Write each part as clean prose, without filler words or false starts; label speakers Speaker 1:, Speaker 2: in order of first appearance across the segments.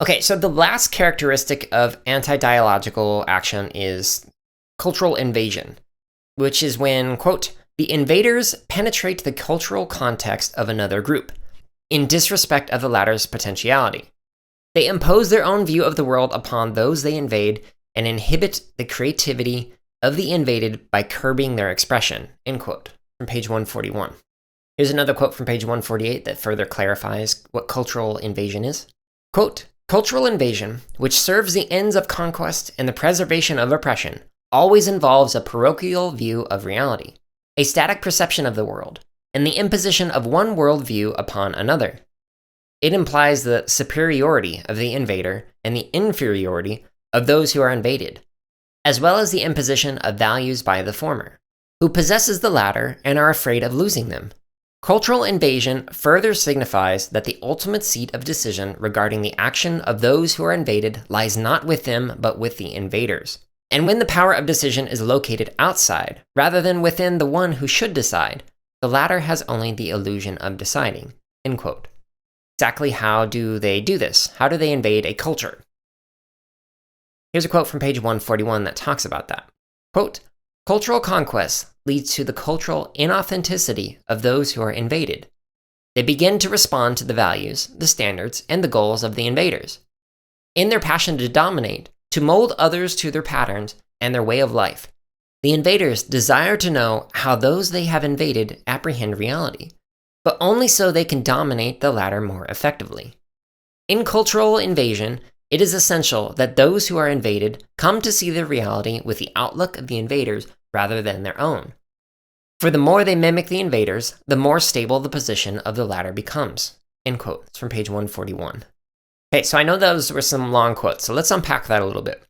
Speaker 1: Okay, so the last characteristic of anti-dialogical action is cultural invasion, which is when, quote, the invaders penetrate the cultural context of another group, in disrespect of the latter's potentiality. They impose their own view of the world upon those they invade and inhibit the creativity of the invaded by curbing their expression, end quote, from page 141. Here's another quote from page 148 that further clarifies what cultural invasion is. Quote, cultural invasion, which serves the ends of conquest and the preservation of oppression, always involves a parochial view of reality, a static perception of the world, and the imposition of one worldview upon another. It implies the superiority of the invader and the inferiority of those who are invaded, as well as the imposition of values by the former, who possesses the latter and are afraid of losing them. Cultural invasion further signifies that the ultimate seat of decision regarding the action of those who are invaded lies not with them, but with the invaders. And when the power of decision is located outside, rather than within the one who should decide, the latter has only the illusion of deciding, end quote. Exactly how do they do this? How do they invade a culture? Here's a quote from page 141 that talks about that. Quote, cultural conquest leads to the cultural inauthenticity of those who are invaded. They begin to respond to the values, the standards, and the goals of the invaders. In their passion to dominate, to mold others to their patterns and their way of life, the invaders desire to know how those they have invaded apprehend reality, but only so they can dominate the latter more effectively. In cultural invasion, it is essential that those who are invaded come to see their reality with the outlook of the invaders rather than their own. For the more they mimic the invaders, the more stable the position of the latter becomes. End quote. It's from page 141. Okay, so I know those were some long quotes, so let's unpack that a little bit.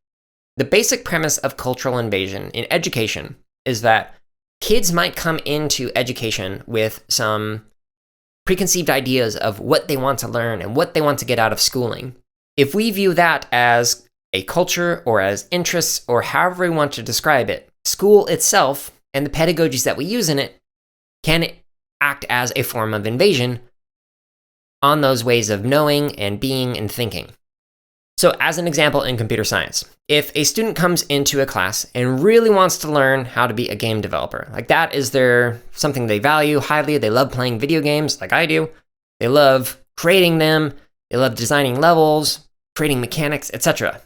Speaker 1: The basic premise of cultural invasion in education is that kids might come into education with some preconceived ideas of what they want to learn and what they want to get out of schooling. If we view that as a culture or as interests or however we want to describe it, school itself and the pedagogies that we use in it can act as a form of invasion on those ways of knowing and being and thinking. So as an example in computer science, if a student comes into a class and really wants to learn how to be a game developer, like that is something they value highly, they love playing video games like I do, they love creating them, they love designing levels, creating mechanics, etc.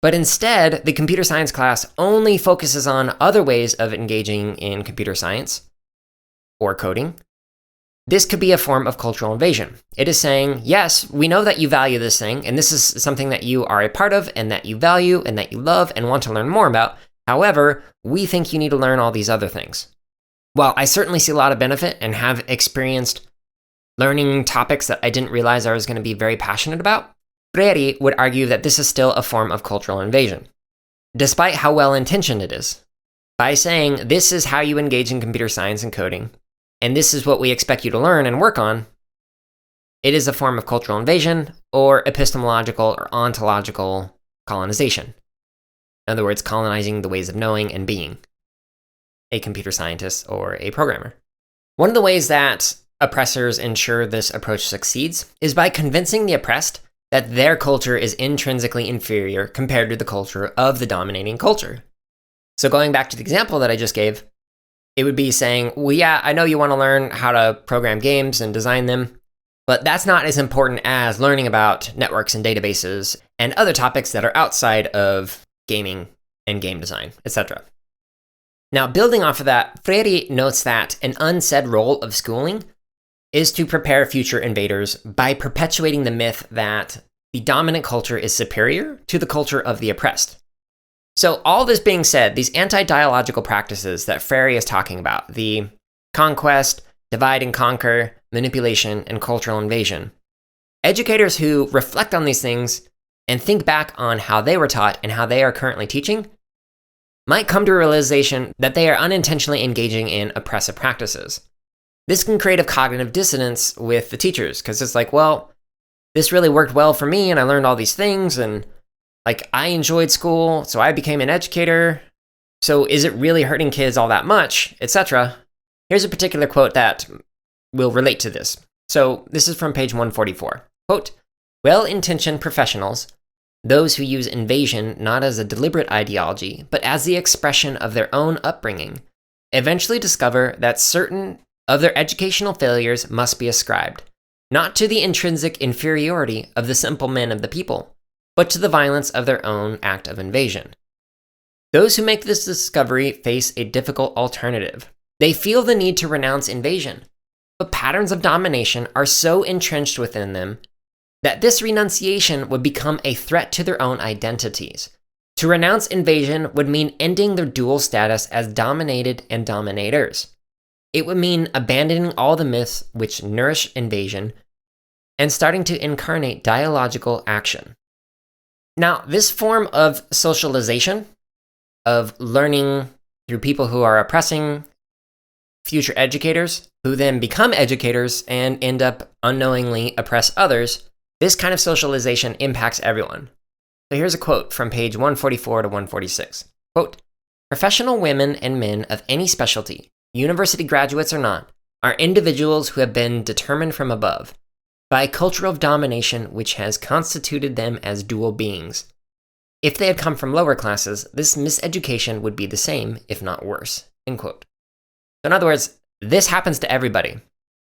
Speaker 1: But instead, the computer science class only focuses on other ways of engaging in computer science or coding. This could be a form of cultural invasion. It is saying, yes, we know that you value this thing, and this is something that you are a part of, and that you value, and that you love, and want to learn more about. However, we think you need to learn all these other things. While I certainly see a lot of benefit and have experienced learning topics that I didn't realize I was going to be very passionate about, Freire would argue that this is still a form of cultural invasion, despite how well-intentioned it is. By saying, this is how you engage in computer science and coding, and this is what we expect you to learn and work on, it is a form of cultural invasion or epistemological or ontological colonization. In other words, colonizing the ways of knowing and being a computer scientist or a programmer. One of the ways that oppressors ensure this approach succeeds is by convincing the oppressed that their culture is intrinsically inferior compared to the culture of the dominating culture. So going back to the example that I just gave, it would be saying, well, yeah, I know you want to learn how to program games and design them, but that's not as important as learning about networks and databases and other topics that are outside of gaming and game design, etc. Now, building off of that, Freire notes that an unsaid role of schooling is to prepare future invaders by perpetuating the myth that the dominant culture is superior to the culture of the oppressed. So all this being said, these anti-dialogical practices that Freire is talking about, the conquest, divide and conquer, manipulation, and cultural invasion, educators who reflect on these things and think back on how they were taught and how they are currently teaching might come to a realization that they are unintentionally engaging in oppressive practices. This can create a cognitive dissonance with the teachers, because it's like, well, this really worked well for me and I learned all these things and like I enjoyed school, so I became an educator. So is it really hurting kids all that much, etc.? Here's a particular quote that will relate to this. So this is from page 144. Quote, Well-intentioned professionals, those who use invasion not as a deliberate ideology, but as the expression of their own upbringing, eventually discover that certain of their educational failures must be ascribed, not to the intrinsic inferiority of the simple men of the people, but to the violence of their own act of invasion. Those who make this discovery face a difficult alternative. They feel the need to renounce invasion, but patterns of domination are so entrenched within them that this renunciation would become a threat to their own identities. To renounce invasion would mean ending their dual status as dominated and dominators. It would mean abandoning all the myths which nourish invasion and starting to incarnate dialogical action. Now, this form of socialization, of learning through people who are oppressing future educators, who then become educators and end up unknowingly oppress others, this kind of socialization impacts everyone. So here's a quote from page 144 to 146. Quote, "Professional women and men of any specialty, university graduates or not, are individuals who have been determined from above by a culture of domination which has constituted them as dual beings. If they had come from lower classes, this miseducation would be the same, if not worse." End quote. So in other words, this happens to everybody.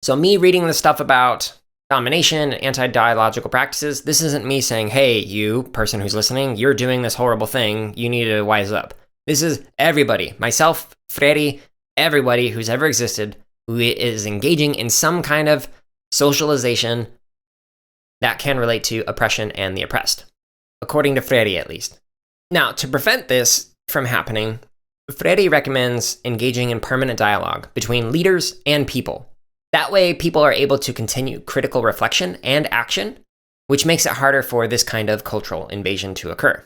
Speaker 1: So me reading this stuff about domination and anti-dialogical practices, this isn't me saying, hey, you person who's listening, you're doing this horrible thing, you need to wise up. This is everybody, myself, Freire, everybody who's ever existed who is engaging in some kind of socialization that can relate to oppression and the oppressed, according to Freire at least. Now, to prevent this from happening, Freire recommends engaging in permanent dialogue between leaders and people. That way, people are able to continue critical reflection and action, which makes it harder for this kind of cultural invasion to occur.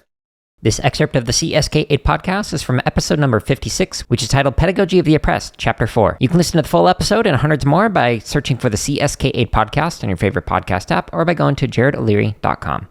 Speaker 1: This excerpt of the CSK8 podcast is from episode number 56, which is titled Pedagogy of the Oppressed, Chapter 4. You can listen to the full episode and hundreds more by searching for the CSK8 podcast on your favorite podcast app or by going to jaredoleary.com.